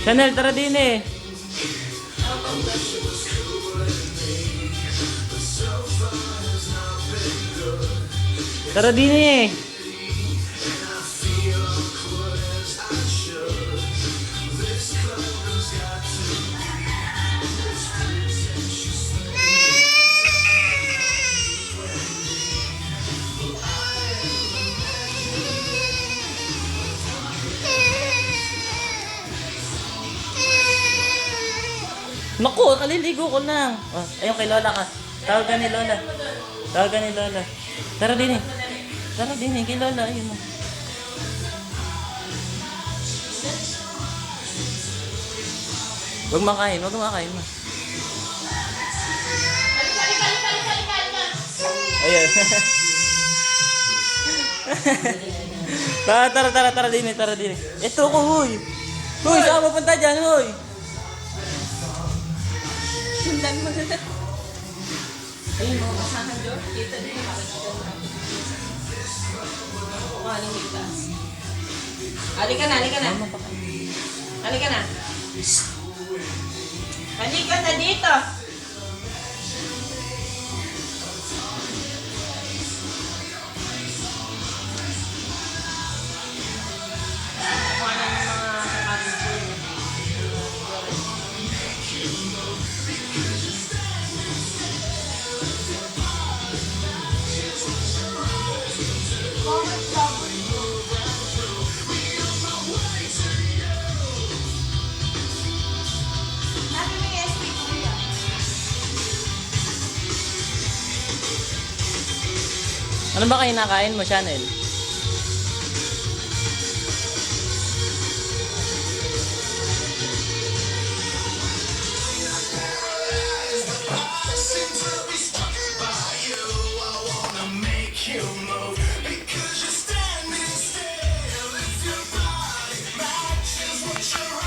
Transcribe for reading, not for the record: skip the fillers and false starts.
Chanel, tara din eh. Tara din eh. Naku, kaliligo ko lang. Oh, ayun kay Lola ka. Tawagan ni Lola. Tawagan ni Lola. Tara din eh. Tara din eh, kay Lola. Ayun mo. Huwag makain, huwag makain mo. Ayan. Tara din eh, tara din eh. Ito ko, huy. Huy, saan mapunta dyan, huy? Sundan mo na. Ayun mo, masahan doon. Kita din yung makikita mo. Kumaling ligtas. Halika na, halika na. Halika na. Halika na dito. Ano ba kayo nakain mo, Chanel? Seem to be stuck by you. I wanna make you mine.